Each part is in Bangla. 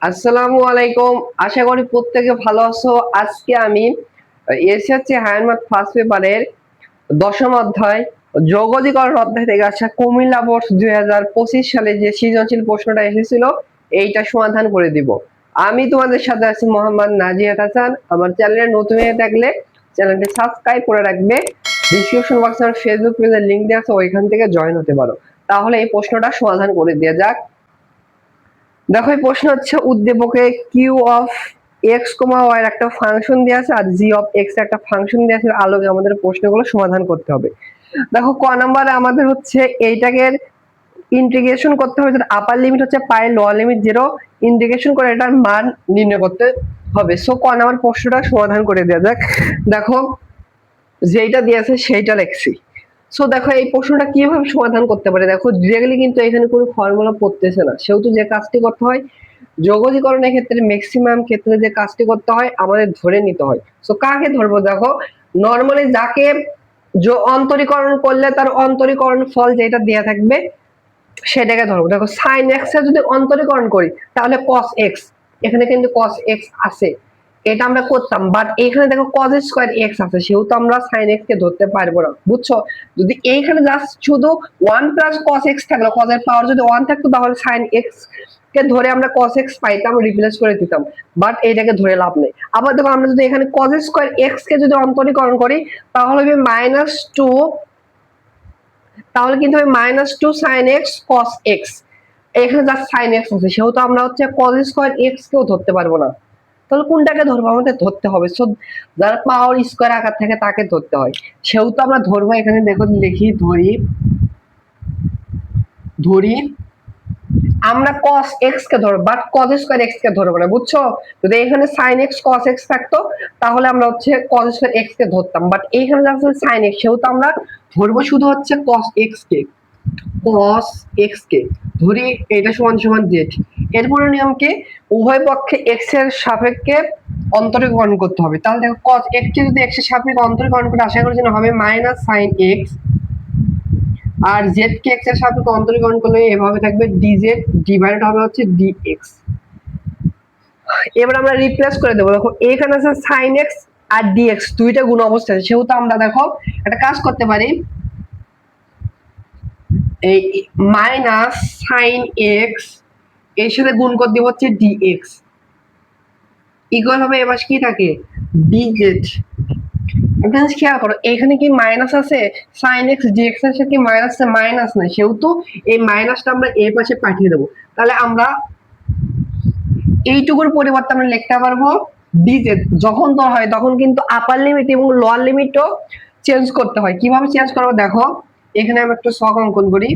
আসসালামু আলাইকুম। আশা করি প্রত্যেকে ভালো আছো। আজকে আমি এসএসসি হায়ার ম্যাথ ফার্স্ট পেপারের ১০ম অধ্যায় যৌগজীকরণ অধ্যায় থেকে আসা কুমিল্লা বোর্ড ২০২৫ সালে যে সৃজনশীল প্রশ্নটা এসেছিল এইটা সমাধান করে দিব। আমি তোমাদের সাথে আছি মোহাম্মদ নাজিয়াত হাসান। আমার চ্যানেলে নতুন হয়ে থাকলে চ্যানেলটি সাবস্ক্রাইব করে রাখবে। ডিসক্রিপশন বক্সে আমার ফেসবুক পেজের লিংক দেওয়া আছে, ওইখান থেকে জয়েন হতে পারো। তাহলে এই প্রশ্নটা সমাধান করে দেওয়া যাক। দেখো এই প্রশ্ন হচ্ছে উদ্দীপকে Q of X comma Y একটা ফাংশন দেওয়া আছে আর জি অফ এক্স একটা ফাংশন দেওয়া আছে। আলোকে আমাদের প্রশ্নগুলো সমাধান করতে হবে। দেখো ক নাম্বারে আমাদের হচ্ছে এইটাকে ইন্টিগ্রেশন করতে হবে, যেটা আপার লিমিট হচ্ছে পাই, লোয়ার লিমিট 0, ইন্টিগ্রেশন করে এটার মান নির্ণয় করতে হবে। সো ক নাম্বার প্রশ্নটা সমাধান করে দেওয়া যাক। দেখো যেটা দিয়েছে সেইটা লিখছি। সো দেখো এই প্রশ্নটা কিভাবে সমাধান করতে পারে। দেখো ডিরেক্টলি কিন্তু এখানে কোনো ফর্মুলা পড়তেছে না, সেহেতু যে কাজটি করতে হয় যৌগজীকরণের ক্ষেত্রে ম্যাক্সিমাম ক্ষেত্রে যে কাজটি করতে হয় আমাদের ধরে নিতে হয়। সো কাকে ধরবো, দেখো নরমালি যাকে অন্তরীকরণ করলে তার অন্তরীকরণ ফল যেটা দেয়া থাকবে সেটাকে ধরবো। দেখো সাইন এক্স এর যদি অন্তরীকরণ করি তাহলে কস এক্স, এখানে কিন্তু কস এক্স আছে, এটা আমরা করতাম, বাট এখানে দেখো cos স্কয়ার x আছে, সেহেতু আমরা sin x কে ধরতে পারবো না, বুঝছো? যদি এইখানে জাস্ট শুধু 1 প্লাস cos x থাকলো, cos এর পাওয়ার যদি 1 থাকতো তাহলে sin x কে ধরে আমরা cos x পাইতাম, রিপ্লেস করে দিতাম, বাট এইটাকে ধরে লাভ নেই। আবার দেখো আমরা যদি এখানে cos স্কয়ার x কে যদি অন্তরীকরণ করি তাহলে হবে -2, তাহলে কিন্তু হবে -2 sin x cos x, এখানে জাস্ট sin x আছে, সেহেতু আমরা হচ্ছে cos স্কয়ার x কেও ধরতে পারবো না। তাহলে কোনটাকে ধরবো, আমাদের ধরতে হবে সো যারা পাওয়ার স্কয়ার আকার থাকে তাকে ধরতে হয়, সেহেতু আমরা ধরবো। এখানে দেখো লিখি ধরি ধরি আমরা cos x কে ধরবো, বাট cos স্কয়ার x কে ধরবো না, বুঝছো? যদি এখানে sin x cos x থাকতো তাহলে আমরা হচ্ছে cos স্কয়ার x কে ধরতাম, বাট এইখানে যা আছে sin x, সেহেতু আমরা ধরবো শুধু হচ্ছে cos x কে। cos x কে ধরি এটা সমান সমান z। এরপরে নিয়ম কি, উভয় পক্ষে x এর সাপেক্ষে অন্তরীকরণ করতে হবে। তাহলে দেখো cos x কে যদি x এর সাপেক্ষে অন্তরীকরণ করে আশা করি যেন হবে sin x, আর z কে x এর সাপেক্ষে অন্তরীকরণ করলে এভাবে থাকবে dz ডিভাইডেড হবে হচ্ছে dx। এবার আমরা রিপ্লেস করে দেবো। দেখো এখানে আছে sin x আর dx দুইটা গুণ অবস্থায় আছে, সেহেতু আমরা দেখো একটা কাজ করতে পারি, এই মাইনাস সাইন এক্স এর সাথে গুণ করে দিব হচ্ছে dx ইকুয়াল হবে এবার কি থাকে dz। একটা জিনিস খেয়াল করো, এখানে কি মাইনাস আছে, sin x dx এর সাথে কি মাইনাস আছে, মাইনাস নাই, সেহেতু এই মাইনাসটা আমরা এই পাশে পাঠিয়ে দেবো। তাহলে আমরা এইটুকুর পরিবর্তে আমরা লিখতে পারবো dz। যখন তো হয় তখন কিন্তু আপার লিমিট এবং লোয়ার লিমিটও চেঞ্জ করতে হয়। কিভাবে চেঞ্জ করবো দেখো, এখানে আমি একটু ছক অঙ্কন করি।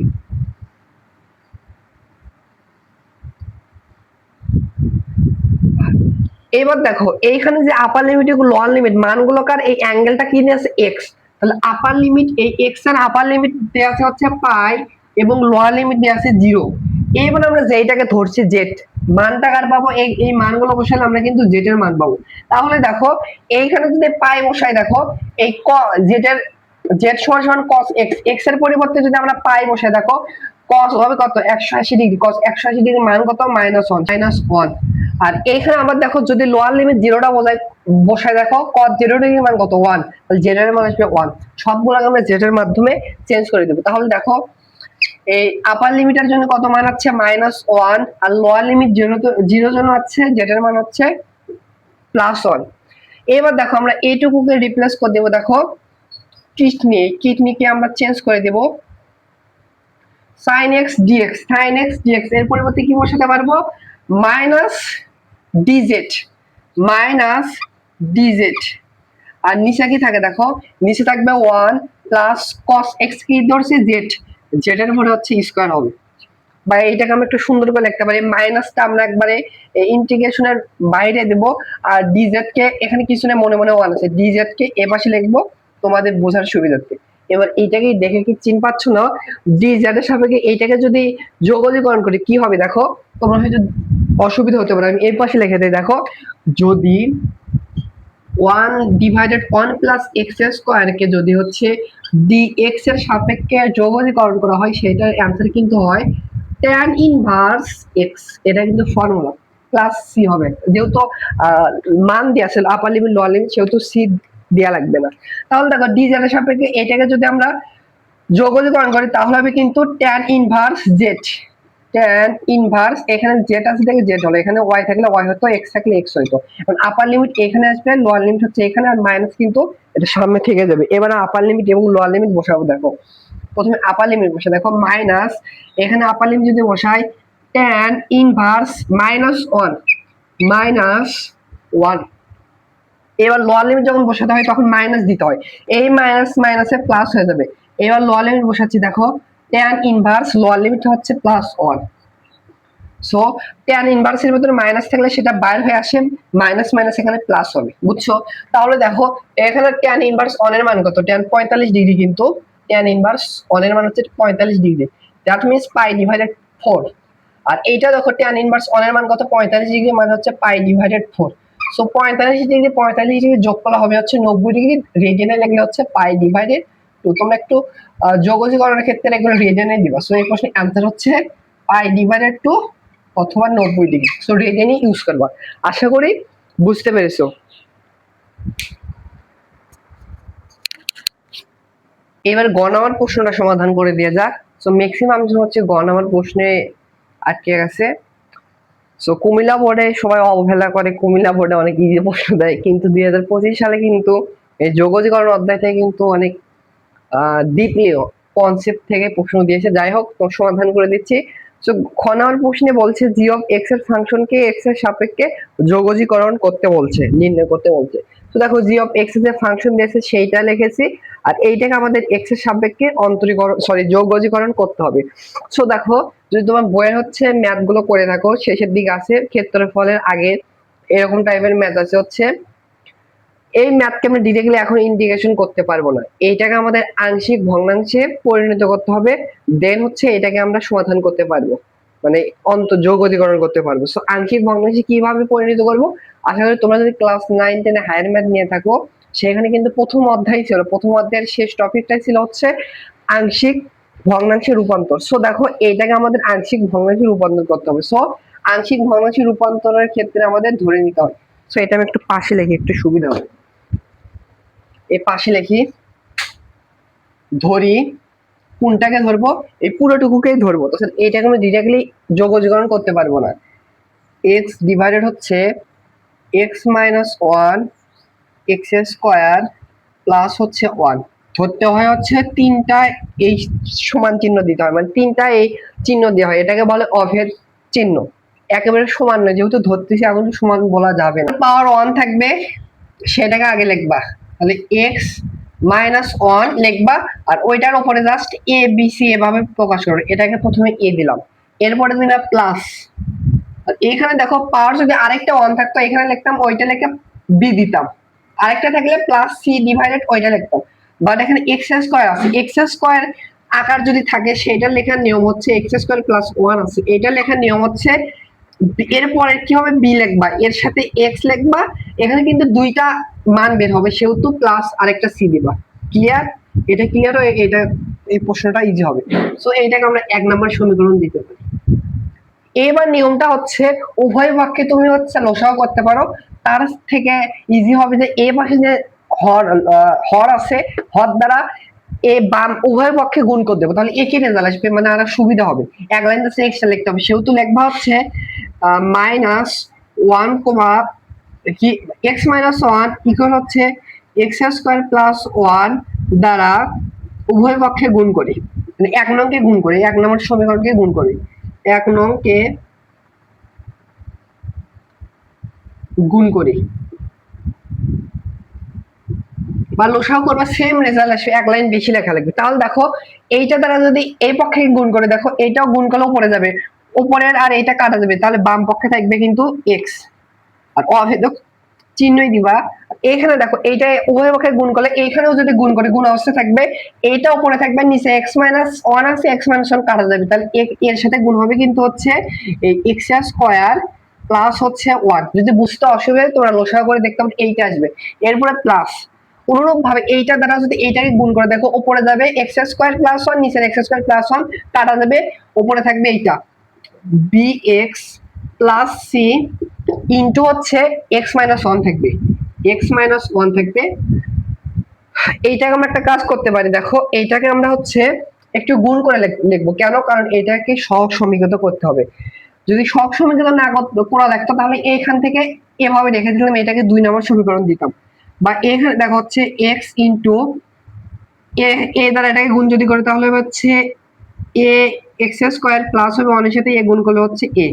এবার দেখো এইখানে যে আপার লিমিট এবং লোয়ার লিমিট মানগুলোকার এই অ্যাঙ্গেলটা কি নিয়ে আছে এক্স, তাহলে আপার লিমিট এই এক্স এর আপার লিমিট দেয়া আছে হচ্ছে পাই এবং লোয়ার লিমিট দেয়া আছে 0। এবার আমরা যেটাকে ধরছি জেড, মানটা কার পাবো, এই মানগুলো বসালে আমরা কিন্তু জেড এর মান পাবো। তাহলে দেখো এইখানে যদি পাই বসাই, দেখো এই জেড এর জেড সমান cos x, x এর পরিবর্তে যদি আমরা পাই বসাই, দেখো cos হবে কত 180 ডিগ্রি, cos 180 ডিগ্রি মান কত -1। আর এইখানে আবার দেখো যদি লোয়ার লিমিট 0টা বসায় দেখো cos 0 ডিগ্রি মান কত 1, তাহলে z এর মান আসবে 1। সবগুলোকে আমরা z এর মাধ্যমে চেঞ্জ করে দেব। তাহলে দেখো এই আপার লিমিটের জন্য কত মান আছে -1, আর লোয়ার লিমিট 0 জন্য আছে z এর মান হচ্ছে +1। এবার দেখো আমরা এইটুকুকে রিপ্লেস করে দেব। দেখো কিডনিকে আমরা চেঞ্জ করে দেব sin x dx, sin x dx এর পরিবর্তে কি বসাতে পারবো -dz, আর নিচে কি থাকে দেখো, নিচে থাকবে 1 প্লাস cos x কি ধরছে z, z এর পরে হচ্ছে স্কয়ার হবে। বা এইটাকে আমরা একটু সুন্দর করে লিখতে পারি, মাইনাসটা আমরা একবারে ইন্টিগ্রেশনের বাইরে দেব, আর dz কে এখানে কিছু না মনে মনে 1 আছে, dz কে এই পাশে লিখবো তোমাদের বোঝার সুবিধার্থে। এবার এইটাকে দেখে কি চিন পাচ্ছ না, dz এর সাপেক্ষে এইটাকে যদি যোগজীকরণ করি কি হবে দেখো, তোমরা হয়তো অসুবিধা হতে পারে, আমি এই পাশে লিখে দেই। দেখো যদি 1 ডিভাইডেড 1 প্লাস এক্স স্কয়ার কে যদি হচ্ছে dx এর সাপেক্ষে যোগজীকরণ করা হয়, সেটার অ্যান্সার কিন্তু হয় tan ইনভার্স x। এটা কিন্তু ফর্মুলা, প্লাস সি হবে, যেহেতু মান দেওয়া আছে আপার লিমিট লোয়ার লিমিট, সেহেতু সি দেওয়া লাগবে না। তাহলে দেখো ডি জেড এর সাপেক্ষে এটাকে যদি আমরা যোগজীকরণ করি তাহলে হবে কিন্তু tan inverse Z, tan inverse এখানে জেড আছে থেকে জেড হলো, এখানে ওয়াই থাকলে ওয়াই হতো, এক্স থাকলে এক্স হতো। এখন আপার লিমিট এখানে আসবে, লোয়ার লিমিট হচ্ছে এখানে, আর মাইনাস কিন্তু এটা সামনে থেকে যাবে। এবার আপার লিমিট এবং লোয়ার লিমিট বসাবো। দেখো প্রথমে আপার লিমিট বসে, দেখো মাইনাস এখানে আপার লিমিট যদি বসাই tan ইনভার্স -1 -1, এবার লোয়ার লিমিট যখন বসাতে হয় তখন মাইনাস দিতে হয়, এই মাইনাস মাইনাসে প্লাস হয়ে যাবে। এবার লোয়ার লিমিট বসাচ্ছি, দেখো tan ইনভার্স লোয়ার লিমিট হচ্ছে +1, সো tan ইনভার্সের ভিতরে মাইনাস থাকলে সেটা বাইরে হয়ে আসে, মাইনাস মাইনাস এখানে প্লাস হবে, বুঝছো? তাহলে দেখো এখানে tan ইনভার্স 1 এর মান কত, tan 45 ডিগ্রি, কিন্তু tan ইনভার্স 1 এর মান হচ্ছে 45 ডিগ্রি, দ্যাট মিন্স π/4। আর এইটা দেখো tan ইনভার্স 1 এর মান কত, 45 ডিগ্রি, মানে হচ্ছে π/4। সো 45 ডিগ্রি 45 ডিগ্রি যোগ করা হবে হচ্ছে 90 ডিগ্রি, রেডিয়ানে লিখলে হচ্ছে π/2। তোমরা একটু যোগজীকরণের ক্ষেত্রে এগুলো রেডিয়ানে দিবা। সো এই প্রশ্নের অ্যান্সার হচ্ছে π/2 অথবা 90 ডিগ্রি। সো রেডিয়ানই ইউজ করবা। আশা করি বুঝতে পেরেছো। এবার গ নাম্বার প্রশ্নটা সমাধান করে দেওয়া যাক। সো ম্যাক্সিমাম হচ্ছে গ নাম্বার প্রশ্নে আটকে গেছে। সো কুমিল্লা বোর্ডে সবাই অবহেলা করে, কুমিল্লা বোর্ডে অনেক ইজি প্রশ্ন দেয়, কিন্তু 2025 সালে কিন্তু এই যোগজীকরণ অধ্যায়টা কিন্তু অনেক ডিপলি কনসেপ্ট থেকে প্রশ্ন দিয়েছে। যাই হোক, তো সমাধান করে দিচ্ছি। সো খ নাম্বার প্রশ্নে বলছে জি অফ এক্স এর ফাংশনকে এক্স এর সাপেক্ষে যোগজীকরণ করতে বলছে, নির্ণয় করতে বলছে। তো দেখো জি অফ এক্স এর যে ফাংশন দিয়েছে সেইটা লিখেছি, আর এইটাকে আমাদের এক্স এর সাপেক্ষে যোগজীকরণ করতে হবে। সো দেখো যদি তোমার বইয়ের হচ্ছে ম্যাথ গুলো করে থাকো, শেষের দিকে আছে ক্ষেত্রফলের আগে এরকম টাইপের ম্যাথ আছে, হচ্ছে এই ম্যাথকে আমরা ডিরেক্টলি এখন ইন্টিগ্রেশন করতে পারবো না, এইটাকে আমাদের আংশিক ভগ্নাংশে পরিণত করতে হবে, দেন হচ্ছে এটাকে আমরা সমাধান করতে পারবো, মানে যোগজীকরণ করতে পারবো। সো আংশিক ভগ্নাংশে কিভাবে পরিণত করব, আশা করি তোমরা যদি ক্লাস 9 10 এ হায়ার ম্যাথ নিয়ে থাকো, সেখানে কিন্তু প্রথম অধ্যায় ছিল, প্রথম অধ্যায়ের শেষ টপিকটাই ছিল হচ্ছে আংশিক ভগ্নাংশে রূপান্তর। সো দেখো এইটাকে আমাদের আংশিক ভগ্নাংশে রূপান্তর করতে হবে। সো আংশিক ভগ্নাংশে রূপান্তরের ক্ষেত্রে আমাদের ধরে নিতে হবে। সো এটা আমি একটু পাশে লিখি, একটু সুবিধা হবে। এই পাশে লিখি, ধরি কোনটাকে ধরবো, এই পুরোটুকুকেই ধরবো। তো এটাকে আমি ডিরেক্টলি যোগজীকরণ করতে পারবো না। x ডিভাইডেড হচ্ছে x - 1 x স্কয়ার প্লাস হচ্ছে 1, ধরতে হয় হচ্ছে তিনটা এই সমান চিহ্ন দিতে হয়, মানে তিনটা এই চিহ্ন দেওয়া হয়, এটাকে বলে অভেদ চিহ্ন। একেবারে সমান নয়, যেহেতু ধরতেছি এখন সমান বলা যাবে না। পাওয়ার 1 থাকবে, সেটাকে আগে লিখবা, তাহলে x - 1 লিখবা, আর ওইটার উপরে জাস্ট a b c এভাবে প্রকাশ করবে। এটাকে প্রথমে a দিলাম, এরপরে দিলাম প্লাস, আর এখানে দেখো পাওয়ার যদি আরেকটা 1 থাকতো এখানে লিখতাম, ওইটা লিখে b দিতাম, আরেকটা থাকলে প্লাস c ডিভাইডেড ওইটা লিখতাম। বাট এখানে x স্কয়ার আছে, x স্কয়ার আকার যদি থাকে সেটা লেখার নিয়ম হচ্ছে x স্কয়ার প্লাস 1 আছে, এটা লেখার নিয়ম হচ্ছে এরপরে কি হবে, b লিখবা, এর সাথে x লিখবা, এখানে কিন্তু দুইটা মান বের হবে, সেহেতু প্লাস আরেকটা c দিবা। ক্লিয়ার? এটা ক্লিয়ার হয়ে এটা এই প্রশ্নটা ইজি হবে। সো এইটাকে আমরা 1 নম্বর সমীকরণ দিতে পারি। এবার নিয়মটা হচ্ছে উভয় পক্ষে তুমি হচ্ছে লসাগু করতে পারো, তার থেকে ইজি হবে যে এ পাশে যে হর আছে, হর দ্বারা এ বাম উভয় পক্ষে গুণ করে দেবো, তাহলে একই রেজাল্ট আসবে, মানে আর সুবিধা হবে। এক লাইন আছে এক্সট্রা লিখতে হবে, সেহেতু লিখবা হচ্ছে -1 কি x - 1 ইকুয়াল হচ্ছে x স্কয়ার প্লাস 1 দ্বারা উভয় পক্ষে গুণ করি, মানে 1 নংকে গুণ করি, 1 নম্বর সমীকরণকে গুণ করি, 1 নংকে গুণ করি বা লসাগু করবা, সেম রেজাল্ট আসবে, এক লাইন বেশি লেখা লাগবে। তাহলে দেখো এইটা দ্বারা যদি এই পক্ষে গুণ করে, দেখো এইটাও গুণ করলে উপরে যাবে, উপরের আর এইটা কাটা যাবে, তাহলে বাম পক্ষে থাকবে কিন্তু x, আর অভেদক চিহ্নই দিবা। এখানে দেখো এইটা উভয় পক্ষে গুণ করলে এইখানেও যদি গুণ করে গুণ অবস্থা থাকবে, এইটা উপরে থাকবে, নিচে x - 1 আছে, x - 1 কাটা যাবে, তাহলে এর সাথে গুণ হবে কিন্তু হচ্ছে এই x স্কয়ার প্লাস হচ্ছে 1। যদি বুঝতে অসুবিধা তোমরা লসাগু করে দেখতে পাবে, এইটা আসবে, এরপরে প্লাস। অনুরূপ ভাবে এইটা দ্বারা যদি এইটাকে গুণ করে দেখো, উপরে যাবে x স্কয়ার প্লাস 1, নিচে x স্কয়ার প্লাস 1 কাটা যাবে, উপরে থাকবে এইটা bx প্লাস সি ইন্টু হচ্ছে এক্স মাইনাস ওয়ান থাকবে, এক্স মাইনাস ওয়ান থাকবে। এইটাকে আমরা একটা কাজ করতে পারি, দেখো এইটাকে আমরা হচ্ছে একটু গুণ করে লিখবো। কেন? কারণ এটাকে সহগ সমীকৃত করতে হবে। যদি সহগ সমীকৃত না করা লাগতো তাহলে এইখান থেকে এভাবে রেখে দিলাম, এটাকে 2 নম্বর সমীকরণ দিতাম। বা এখানে দেখো হচ্ছে এক্স ইন্টু এ দ্বারা এটাকে গুণ যদি করে তাহলে হচ্ছে এ এক্স স্কোয়ার প্লাস হবে 1 এর সাথে এ গুণ করলে হচ্ছে এ।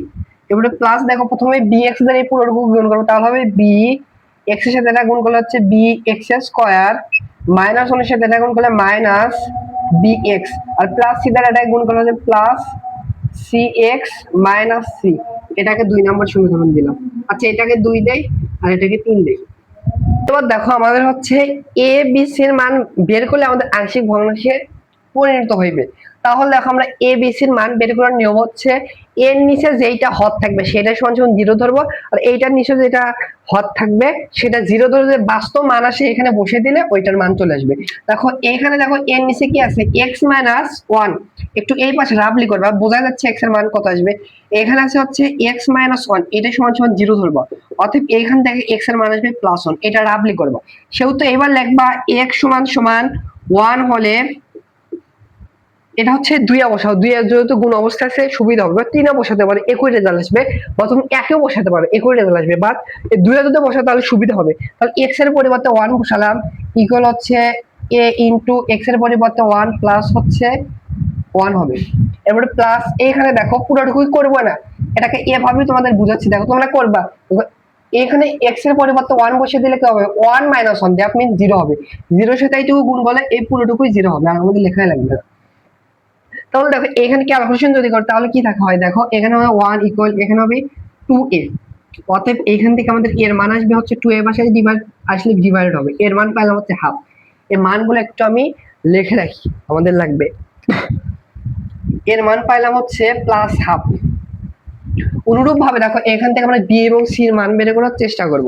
এবারে প্লাস দেখো প্রথমে বি এক্স দ্বারা এই পুরোটুকু গুণ করবো, তাহলে হবে বি এক্স এর সাথে এটা গুণ করলে হচ্ছে বি এক্স স্কোয়ার মাইনাস 1 এর সাথে এটা গুণ করলে মাইনাস বি এক্স, আর প্লাস সি দ্বারা এটা গুণ করলে হচ্ছে plus C X minus C. এটাকে 2 নম্বর সমীকরণ দিলাম। আচ্ছা এটাকে 2 দেই আর এটাকে 3 দেই। এবার দেখো আমাদের হচ্ছে এ বি সি এর মান বের করলে আমাদের আংশিক ভগ্নাংশে পরিণত হইবে। তাহলে দেখো আমরা এ বি সি এর মান বের করার নিয়ম হচ্ছে এর নিচে যেইটা হর থাকবে সেটা সমান সমান 0 ধরবো, আর এইটার নিচে যেটা হর থাকবে সেটা 0 ধরে যে বাস্তব মান আসে এখানে বসে দিলে ওইটার মান চলে আসবে। দেখো এখানে দেখো এর নিচে কি আছে x মাইনাস 1, একটু এই পাশে রাফলি করবা, বোঝা যাচ্ছে x এর মান কত আসবে। এখানে আছে হচ্ছে x মাইনাস 1, এটা সমান সমান 0 ধরবা, অতএব এখান থেকে x এর মান আসবে প্লাস 1, এটা রাফলি করবা। সেহেতু এবার লিখবা x সমান সমান 1 হলে এটা হচ্ছে 2 এ বসাও, 2 এর যেহেতু গুণ অবস্থা আছে সুবিধা হবে। 3 এ বসাতে পারে একই রেজাল্ট আসবে, বা তুমি 1 এও বসাতে পারো একই রেজাল্ট আসবে, বাট এই 2 এ যদি বসাও তাহলে সুবিধা হবে। তাহলে x এর পরিবর্তে 1 বসালাম, ইকুয়াল হচ্ছে a ইনটু x এর পরিবর্তে 1 প্লাস হচ্ছে 1 হবে। এরপরে প্লাস এখানে দেখো পুরোটুকুই করব না, এটাকে এভাবেই তোমাদের বুঝাচ্ছি, দেখো তোমরা করবা। এখানে x এর পরিবর্তে 1 বসিয়ে দিলে কি হবে 1 মাইনাস 1, দ্যাট মিন্স 0 হবে। 0 এর সাথে এইটুকু গুণ করলে এই পুরোটুকুই 0 হবে, আর আমাদের লেখাই লাগবে না। তাহলে দেখো এখানে ক্যালকুলেশন যদি করি তাহলে কি থাকা হয়, দেখো এখানে হবে 1 ইকুয়াল এখানে হবে 2a, অতএব এখান থেকে আমাদের এর মান আসবে হচ্ছে 2a ভাষায় আসলে ডিভাইডেড হবে, এর মান পেলাম হচ্ছে হাফ। এই মানগুলো একটু আমি লিখে রাখি, আমাদের লাগবে। এর মান পাইলাম হচ্ছে প্লাস হাফ। অনুরূপ ভাবে দেখো এখান থেকে আমরা বি এবং সি এর মান বের করার চেষ্টা করব।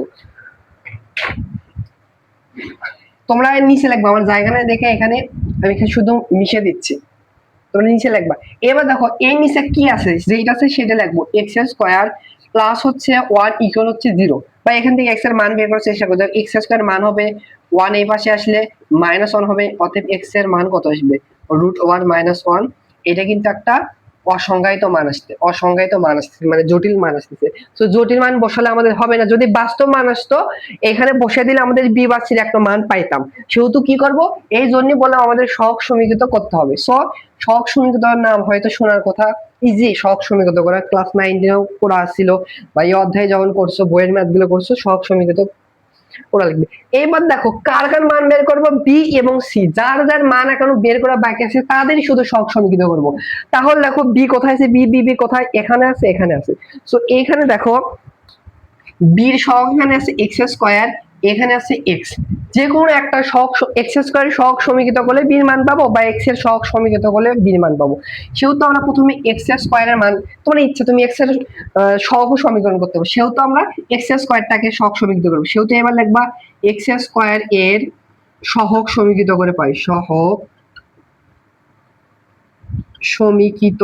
তোমরা নিচে লিখবা, আমার জায়গা নাই দেখে এখানে আমি শুধু মিশে দিচ্ছি, তোমরা নিচে লিখবা। এবার দেখো এই নিচে কি আছে, যেটা আছে সেটা লিখবো, এক্স স্কয়ার প্লাস হচ্ছে 1 ইকুয়াল হচ্ছে 0, বা এখান থেকে এক্স এর মান বের করার চেষ্টা করতে। এক্স স্কয়ার মান হবে 1, এই পাশে আসলে -1 হবে, অতএব এক্স এর মান কত আসবে √1 - 1। এটা কিন্তু একটা অসংজ্ঞায়িত মান আসছে, অসংজ্ঞায়িত মান আসছে মানে জটিল মান আসছে। তো জটিল মান বসালে আমাদের হবে না, যদি বাস্তব মান আসতো এখানে বসে দিলে আমাদের বি বা সির একটা মান পাইতাম। সেহেতু কি করব, এই জন্যই বললাম আমাদের সহগ সমীকৃত করতে হবে। সো সহগ সমীকৃত নাম হয়তো শোনার কথা, ইজি সহগ সমীকৃত করা, ক্লাস 9 পড়া ছিল, বা এই অধ্যায় যখন করছো বইয়ের ম্যাথ গুলো করছো সহগ সমীকৃত ওরা লিখবে। এবার দেখো কার কার মান বের করবো, বি এবং সি, যার যার মান এখনো বের করা বাকি আছে তাদেরই শুধু সহগ সমীকৃত করবো। তাহলে দেখো বি কোথায় আছে, বি বি বি কোথায়, এখানে আছে এখানে আছে। সো এইখানে দেখো বির সহগ এখানে আছে এক্স স্কয়ার, এখানে আছে এক্স, যে কোনো একটা সহগ এক্স স্কয়ার সহগ সমীকৃত করলে বির মান পাবো, বা এক্স এর সহগ সমীকৃত করলে বির মান পাবো। সেহেতু আমরা প্রথমে এক্স স্কয়ারের মান, তোমার ইচ্ছা তুমি এক্স এর সহগ সমীকরণ করতে হবে, সেহেতু আমরা এক্স স্কয়ারটাকে সহগ সমীকৃত করব। সেহেতু এবার লিখবা এক্স স্কয়ার এর সহগ সমীকৃত করে পাই, সহগ সমীকৃত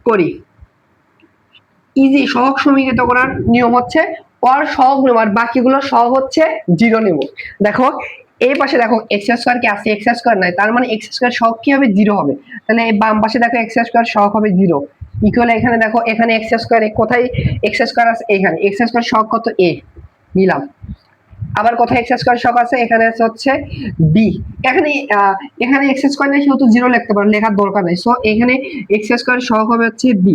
করি। ইজি সহগ সমীকৃত করার নিয়ম হচ্ছে ওর সহগ নেব আর বাকিগুলো সহগ হচ্ছে 0 নেব। দেখো এই পাশে দেখো এক্স স্কয়ার কি আছে, এক্স স্কয়ার নাই, তার মানে এক্স স্কয়ার সহগ কি হবে 0 হবে। তাহলে এই বাম পাশে দেখো এক্স স্কয়ার সহগ হবে 0 ইকুয়াল, এখানে দেখো এখানে এক্স স্কয়ার কোথায় এক্স স্কয়ার আছে, এখানে এক্স স্কয়ার সহগ কত a নিলাম। আবার কোথায় এক্স স্কয়ার সহগ আছে, এখানে আছে হচ্ছে b। এখানে এখানে এক্স স্কয়ার নেই সেহেতু 0 লিখতে পারো, লেখার দরকার নাই। সো এখানে এক্স স্কয়ার সহগ হবে হচ্ছে b,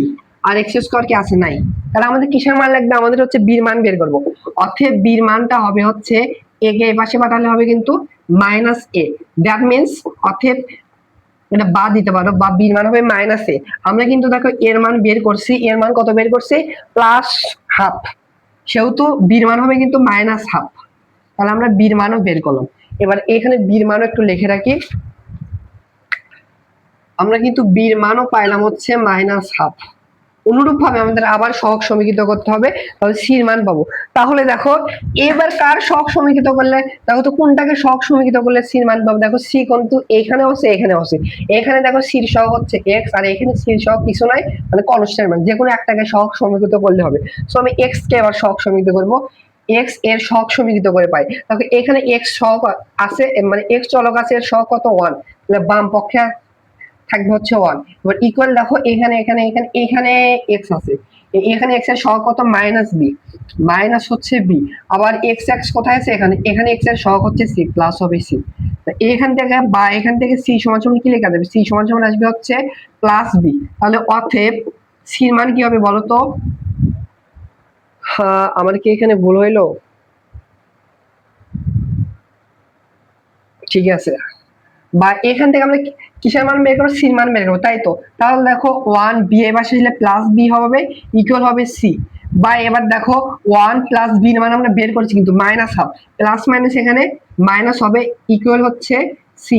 আর এক্স স্কয়ার কি আছে নাই, তাহলে আমাদের কিসের মান লাগবে, আমাদের হচ্ছে বির মান বের করব। অতএব বির মানটা হবে হচ্ছে a কে এই পাশে পাঠালে হবে কিন্তু -a, দ্যাট মিন্স অতএব এটা বাদ দিতে পারো, বা বির মান হবে -a। আমরা কিন্তু দেখো এর মান বের করছি, এর মান কত বের করছি +হাফ, সেহেতু বির মান হবে কিন্তু -হাফ। তাহলে আমরা বির মানও বের করলাম। এবার এখানে বির মানও একটু লিখে রাখি, আমরা কিন্তু বির মানও পাইলাম হচ্ছে -হাফ। অনুরূপ ভাবে আমাদের আবার সহগ সমীকৃত করতে হবে, তাহলে সির মান পাবো। তাহলে দেখো এবার কার সহগ সমীকৃত করলে, দেখো তো কোনটাকে সহগ সমীকৃত করলে সির মান পাবো। দেখো সি কিন্তু এখানে আছে এখানে আছে, এখানে দেখো সির সহগ হচ্ছে এক্স আর এখানে সির সহগ কিছু নাই, মানে কনস্ট্যান্ট মান, যে কোনো একটাকে সহগ সমীকৃত করলে হবে। সো আমি এক্স কে এবার সহগ সমীকৃত করবো, এক্স এর সহগ সমীকৃত করে পাই। তাহলে এখানে এক্স সহগ আছে, মানে এক্স চলক আছে, এর সহগ কত 1, তাহলে বাম পক্ষে থাকবে হচ্ছে 1। এবার ইকুয়াল দেখো এখানে এখানে এখানে এখানে এক্স আছে, এখানে এক্স এর সহগ কত মাইনাস বি, মাইনাস হচ্ছে বি। আবার এক্স এক্স কোথায় আছে, এখানে এখানে এক্স এর সহগ হচ্ছে সি, প্লাস হবে সি। এখান থেকে বা এখান থেকে সি সমান সমান কি লেখা যাবে, সি সমান সমান আসবে হচ্ছে প্লাস বি। তাহলে অতএব সির মান কি হবে বলো তো? আমার কি এখানে ভুল হইলো? ঠিক আছে, বা এখান থেকে আমরা কিসের মান বের করবো, সির মান বের করবো, তাই তো। তাহলে দেখো 1 বি এর পাশে দিলে প্লাস বি হবে, ইকুয়াল হবে সি। বা এবার দেখো 1 প্লাস বি মানে আমরা বের করছি কিন্তু মাইনাস হাফ, প্লাস মাইনাস এখানে মাইনাস হবে, ইকুয়াল হচ্ছে সি।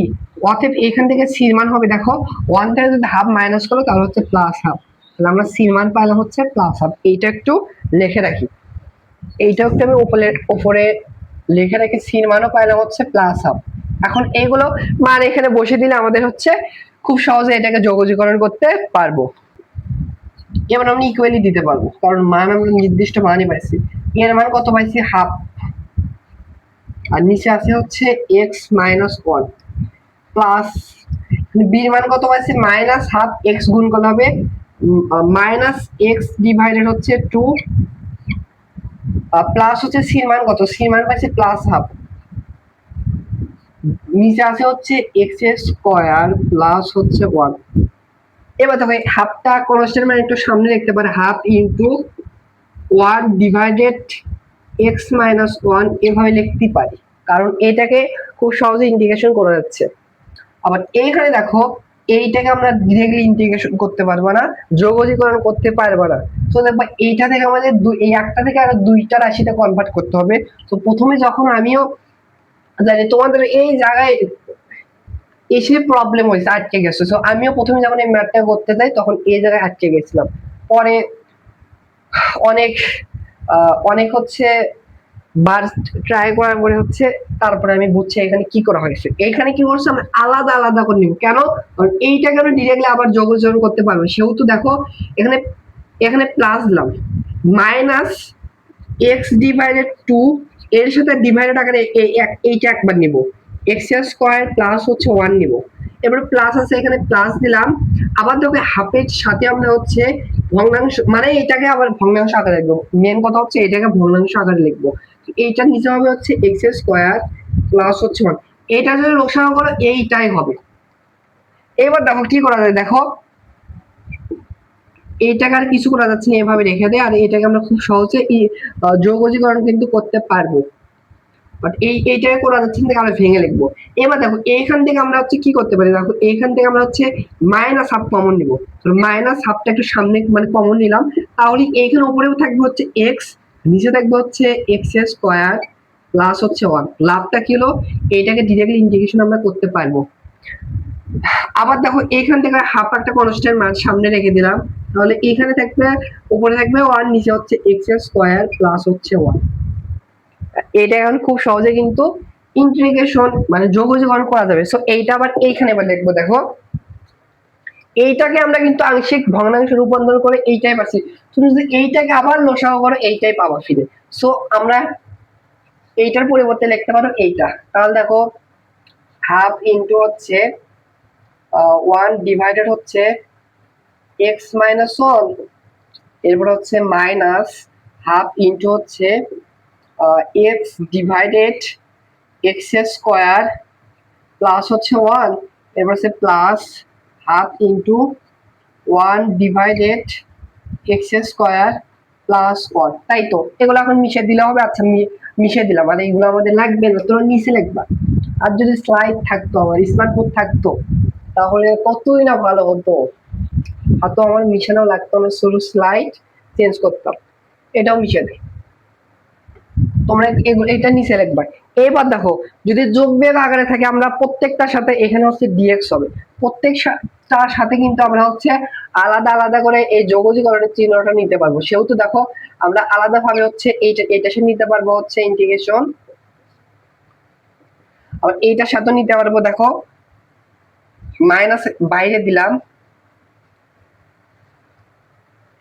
অতএব এখান থেকে সির মান হবে দেখো 1 থেকে যদি হাফ মাইনাস করো তাহলে হচ্ছে প্লাস হাফ, তাহলে আমরা সির মান পাইলাম হচ্ছে প্লাস হাফ। এইটা একটু লিখে রাখি, এইটা একটু আমি উপরে লিখে রাখি, সির মানও পাইলাম হচ্ছে প্লাস হাফ। এখন এইগুলো মান এখানে বসে দিলে আমাদের হচ্ছে খুব সহজে এটাকে যোগজীকরণ করতে পারবো। এবার আমরা ইকুয়ালি দিতে পারবো, কারণ মান আমরা নির্দিষ্ট মানই পাইছি। এর মান কত পাইছি, হাফ, আর নিচে আছে হচ্ছে এক্স মাইনাস 1 প্লাস বি এর মান কত পাইছি, মাইনাস হাফ, এক্স গুণ করলে হবে মাইনাস এক্স ডিভাইডেড হচ্ছে 2 প্লাস হচ্ছে সির মান কত, সির মান পাইছি প্লাস হাফ, নিচে আছে হচ্ছে এক্স এর স্কয়ার প্লাস হচ্ছে 1। এবার দেখো হাফটা কনস্ট্যান্ট মানে একটু সামনে লিখতে পারে, half into 1 divided x minus 1 এভাবে লিখতে পারি, কারণ এটাকে খুব সহজে ইন্টিগ্রেশন করা যাচ্ছে। আবার এইখানে দেখো এইটাকে আমরা ডিরেক্টলি ইন্টিগ্রেশন করতে পারবো না, যোগজীকরণ করতে পারবো না। তো দেখবা এইটা থেকে আমাদের এই একটা থেকে আরো দুইটা রাশিতে কনভার্ট করতে হবে। তো প্রথমে যখন আমিও জানি তোমাদের এই জায়গায় এসে প্রবলেম হয়েছে, আটকে গেছে, তো আমিও প্রথমে যখন এই ম্যাথটা করতে যাই তখন এই জায়গায় আটকে গেছিলাম। পরে অনেক অনেক হচ্ছে বার ট্রাই করার পরে হচ্ছে তারপরে আমি বুঝছি এখানে কি করা হয়েছে। এখানে কি করছে, আমরা আলাদা আলাদা করে নিব, কেন, কারণ এইটাকে আমরা ডিরেক্টলি আবার যোগজোগ করতে পারবো। সেহেতু দেখো এখানে এখানে প্লাস দিলাম, মাইনাস এক্স ডিভাইডেড 2 এর সাথে ডিভাইডেড আকারে এইটা একবার নিব, এক্স স্কয়ার প্লাস হচ্ছে 1 নিব। এবার প্লাস আছে এখানে প্লাস দিলাম, আবার দেখো হাফের সাথে আমরা হচ্ছে ভগ্নাংশ, মানে এটাকে আবার ভগ্নাংশ আকারে লিখবো, মেন কথা হচ্ছে এটাকে ভগ্নাংশ আকারে লিখবো। এইটার নিচে হবে হচ্ছে এক্স স্কয়ার প্লাস হচ্ছে 1, এটা যদি লসাগু করো এইটাই হবে। এবার দেখো কি করা যায়, দেখো এইটাকে আর কিছু করা যাচ্ছে না, এভাবে রেখে দেয়, আর এটাকে আমরা খুব সহজে যোগজীকরণ কিন্তু করতে পারবো, বাট এইটাকে করা যাচ্ছে না, আমরা ভেঙে লিখবো। এবার দেখো এইখান থেকে আমরা হচ্ছে কি করতে পারি, দেখো এইখান থেকে আমরা হচ্ছে মাইনাস হাফ কমন নিব, মাইনাস হাফটা একটু সামনে মানে কমন নিলাম, তাহলে এইখানে উপরেও থাকবে হচ্ছে এক্স, নিচে থাকবে হচ্ছে এক্স স্কয়ার প্লাস হচ্ছে 1। লাভটা কি হলো, এইটাকে ডিরেক্টলি ইন্টিগ্রেশন আমরা করতে পারবো। আবার দেখো এইখান থেকে হাফ একটা কনস্ট্যান্ট মান সামনে রেখে দিলাম, তাহলে এখানে থাকবে উপরে থাকবে 1, নিচে হচ্ছে এক্স স্কয়ার প্লাস হচ্ছে 1। এটা এখন খুব সহজে কিন্তু ইন্টিগ্রেশন মানে যোগজীকরণ করা যাবে। সো এইটা আবার এইখানে এবার লিখবো, দেখো এইটাকে আমরা কিন্তু আংশিক ভগ্নাংশে রূপান্তর করে এইটাই পাচ্ছি, তুমি যদি এইটাকে আবার লসাগু করো এইটাই পাবা ফিরে। সো আমরা এইটার পরিবর্তে লিখতে পারো এইটা, তাহলে দেখো হাফ ইনটু হচ্ছে 1 ডিভাইডেড হচ্ছে এক্স মাইনাস 1, এরপর হচ্ছে মাইনাস হাফ ইনটু হচ্ছে x divided x square plus হচ্ছে 1, এরপর হচ্ছে plus half into 1 divided x square plus 1। তাই তো, এগুলো এখন মিশিয়ে দিলে হবে। আচ্ছা মিশিয়ে দিলাম, মানে এগুলো আমাদের লাগবে না, তোমরা নিচে লিখবা। আর যদি স্লাইড থাকতো, আমার স্মার্টবোর্ড থাকতো, তাহলে কতই না ভালো হতো, হয়তো আমার মিশানো লাগতো না, শুধু স্লাইড চেঞ্জ করতাম। এটাও মিশিয়ে দেয়। তোমরা এটা নিচে লিখবা। এবার দেখো যদি যোগ বিয়োগ আকারে থাকে আমরা প্রত্যেকটার সাথে এখানে হচ্ছে ডিএক্স হবে, প্রত্যেকটার সাথে কিন্তু আমরা হচ্ছে আলাদা আলাদা করে এই যোগজীকরণের চিহ্নটা নিতে পারবো। সেহেতু দেখো আমরা আলাদা ভাবে হচ্ছে এইটার সাথে নিতে পারবো হচ্ছে ইন্টিগ্রেশন, আর এইটার সাথে নিতে পারবো দেখো মাইনাস বাইরে দিলাম,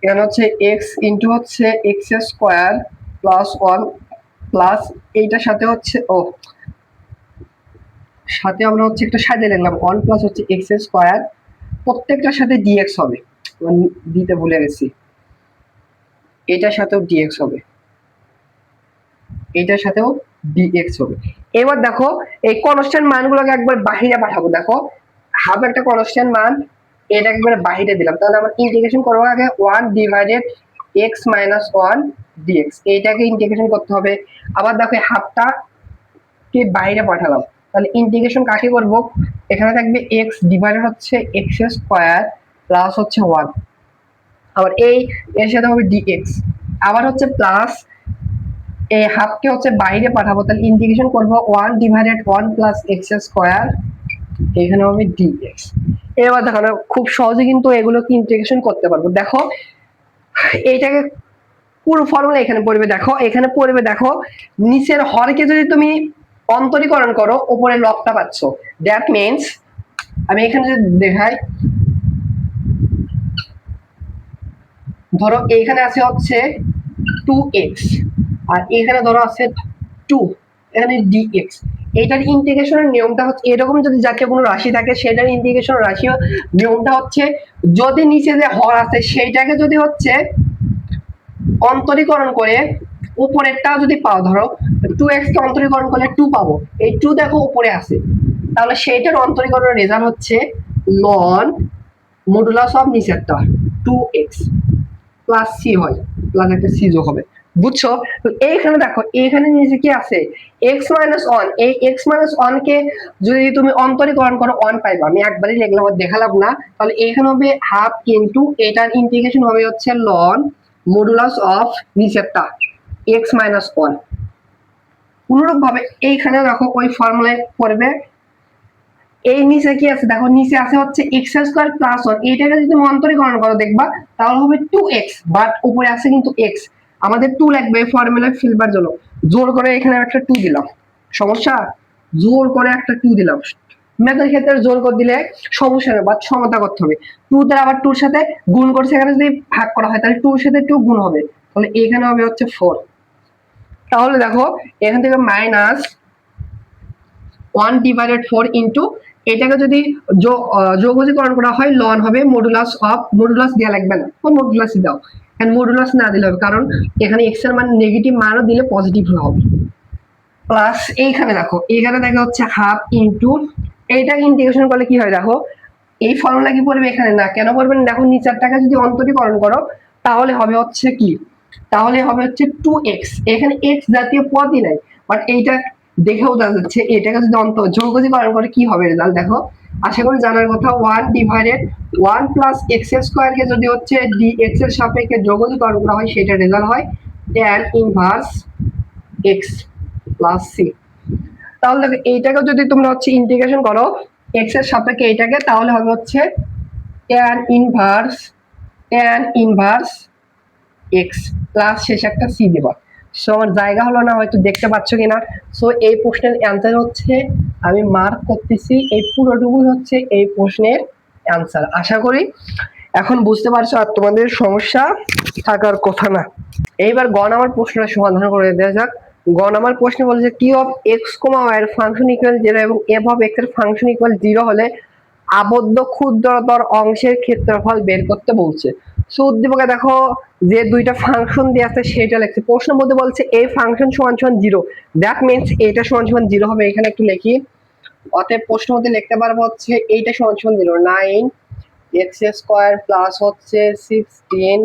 এখানে হচ্ছে এক্স ইন্টু হচ্ছে x square plus one plus এইটার সাথে হচ্ছে সাথে আমরা হচ্ছে একটা সাজিয়ে লিখলাম ওয়ান প্লাস হচ্ছে এক্স স্কোয়ার, প্রত্যেকটার সাথে ডিএক্স হবে, দিতে ভুলে গেছি, এটার সাথেও ডিএক্স হবে, এটার সাথেও ডিএক্স হবে। এবার দেখো এই কনস্ট্যান্ট মানগুলোকে একবার বাহিরে পাঠাবো, দেখো হাফ একটা কনস্ট্যান্ট মান, এটা একবারে বাহিরে দিলাম, তাহলে আমরা ইন্টিগ্রেশন করবো আগে 1 ডিভাইডেড x মাইনাস 1 dx, এইটাকে ইন্টিগ্রেশন করতে হবে। আবার দেখো হাফটা কে বাইরে পাঠালাম, তাহলে ইন্টিগ্রেশন কাকে করব, এখানে থাকবে x ডিভাইডেড হচ্ছে x স্কয়ার প্লাস হচ্ছে 1, আবার এই এর সাথে হবে dx, আবার হচ্ছে প্লাস এই হাফকে হচ্ছে বাইরে পাঠাবো, তাহলে ইন্টিগ্রেশন করব 1 ডিভাইডেড 1 প্লাস x স্কয়ার, এখানে হবে dx। এবার দেখো খুব সহজে কিন্তু এগুলোকে ইন্টিগ্রেশন করতে পারবো। দেখো এইটাকে পুরো ফর্মুলা এখানে পড়বে, দেখো এখানে পড়বে, দেখো নিচের হরকে যদি তুমি অন্তরীকরণ করো উপরের লবটা পাচ্ছ, দ্যাট মিন্স আমি এখানে যদি দেখাই, ধরো এইখানে আছে হচ্ছে 2x আর এখানে ধরো আছে 2, এখানে dx, এইটার ইন্টিগ্রেশনের নিয়মটা হচ্ছে এরকম, যদি জাতীয় কোনো রাশি থাকে সেটার ইন্টিগ্রেশন রাশিও নিয়মটা হচ্ছে যদি নিচে যে হর আছে সেইটাকে যদি হচ্ছে অন্তরীকরণ করে উপরেরটা যদি পাও, ধরো 2x কে অন্তরীকরণ করলে 2 পাবো, এই 2 দেখো উপরে আছে, তাহলে সেইটার অন্তরীকরণের রেজাল্ট হচ্ছে লন মডুলাস অফ নিচেরটা 2x প্লাস c হয়, প্লাস একটা c যোগ হবে, বুঝছো? তো এইখানে দেখো এইখানে নিচে কি আছে x মাইনাস 1, এই x মাইনাস 1 কে যদি তুমি অন্তরীকরণ করো 1 পাইবা, আমি একবারই লিখলাম আর দেখালাম না, তাহলে এইখানে হবে হাফ ইনটু এটার ইন্টিগ্রেশন হবে হচ্ছে লন মডুলাস অফ নিচেরটা x মাইনাস 1। অনুরূপ ভাবে এইখানে দেখো ওই ফর্মুলায় পড়বে, এই নিচে কি আছে দেখো নিচে আছে হচ্ছে x স্কয়ার প্লাস 1, এইটাকে যদি তুমি অন্তরীকরণ করো দেখবা তাহলে হবে 2x, বাট উপরে আছে কিন্তু x, আমাদের 2 লাগবে ফর্মুলা ফিলবার জন্য, জোর করে এখানে একটা 2 দিলাম, সমস্যা, জোর করে একটা 2 দিলাম, ম্যাথের ক্ষেত্রে জোর করে দিলে সমস্যা নেই, বাট সমতা করতে হবে, 2 তে আবার 2 এর সাথে গুণ করছে, এখানে যদি ভাগ করা হয় তাহলে 2 এর সাথে 2 গুণ হবে, তাহলে এখানে হবে হচ্ছে 4। তাহলে দেখো এখান থেকে মাইনাস 1 ডিভাইডেড 4 ইনটু এটাকে যদি যোগজীকরণ করা হয় লন হবে মডুলাস অফ, মডুলাস দেওয়া লাগবে না, তো মডুলাস দাও, এন্ড মডুলাস না দিলে হবে কারণ এখানে x এর মান নেগেটিভ মানও দিলে পজিটিভ হবে, প্লাস এইখানে দেখো এখানে দেখা হচ্ছে হাফ ইনটু এইটাকে ইন্টিগ্রেশন করলে কি হয় দেখো এই ফর্মুলা কি পড়বে এখানে না, কেন পড়বে না দেখো নিচেরটাকে যদি অন্তরীকরণ করো তাহলে হবে হচ্ছে কি, তাহলে হবে হচ্ছে 2x, এখানে x জাতীয় পদই নাই, বাট এইটা দেখেও দেখা যাচ্ছে এটাকে যদি যোগজীকরণ করে কি হবে রেজাল্ট দেখো, আশা করি জানার কথা 1 ডিভাইডেড 1 প্লাস x স্কয়ার কে যদি হচ্ছে dx এর সাপেক্ষে যোগজীকরণ করা হয় সেটা রেজাল্ট হয় tan inverse x plus c। তাহলে দেখো এইটাকে যদি তোমরা হচ্ছে ইন্টিগ্রেশন করো x এর সাপেক্ষে এইটাকে, তাহলে হবে হচ্ছে tan ইনভার্স x প্লাস শেষে একটা c দেবা। সো আমার জায়গা হলো না, হয়তো দেখতে পাচ্ছ কিনা। সো এই প্রশ্নের অ্যান্সার হচ্ছে, আমি মার্ক করতেছি, এই পুরোটুকুই হচ্ছে এই প্রশ্নের অ্যান্সার। আশা করি এখন বুঝতে পারছো আর তোমাদের সমস্যা থাকার কথা না। এইবার গ নাম্বার প্রশ্নটা সমাধান করে দেওয়া যাক। গ নাম্বার প্রশ্ন বলেছে কি অফ এক্স কমা ওয়াই এর ফাংশন ইকুয়াল 0 এবং এফ অফ এক্স এর ফাংশন ইকুয়াল 0 হলে আবদ্ধ ক্ষুদ্রতর অংশের ক্ষেত্রফল বের করতে বলছে। সো উদ্দীপকে দেখো যে দুইটা ফাংশন দিয়ে আছে সেটা লিখছে, প্রশ্ন মধ্যে বলছে এই ফাংশন সমান সমান 0, দ্যাট মিন্স এটা সমান সমান 0 হবে, এখানে একটু লিখি, অতএব প্রশ্ন মধ্যে লিখতে পারবো হচ্ছে এইটা সমান সমান 0, 9 x স্কয়ার প্লাস হচ্ছে 16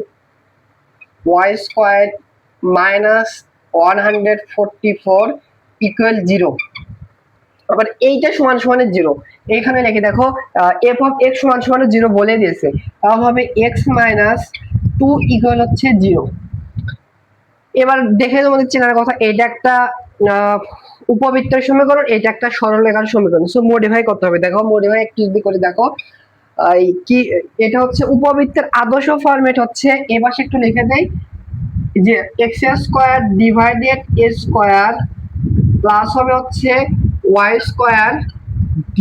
y স্কয়ার মাইনাস 144 ইকুয়াল 0। আবার এইটা সমান সমান 0, এখানে লিখে দেখো f অফ x সমান সমান 0 বলে দিয়েছে, তাহলে হবে x মাইনাস 2 ইকুয়াল হচ্ছে 0। এবার দেখে তোমাদের চেনার কথা, এটা একটা উপবৃত্তের সমীকরণ, এটা একটা সরলরেখার সমীকরণ। সো মডিফাই করতে হবে। দেখো মডিফাই একটু যদি করে দেখো, কি এটা হচ্ছে উপবৃত্তের আদর্শ ফরম্যাট হচ্ছে, এ পাশে একটু লিখে দেই যে X square divided A square plus হবে হচ্ছে Y square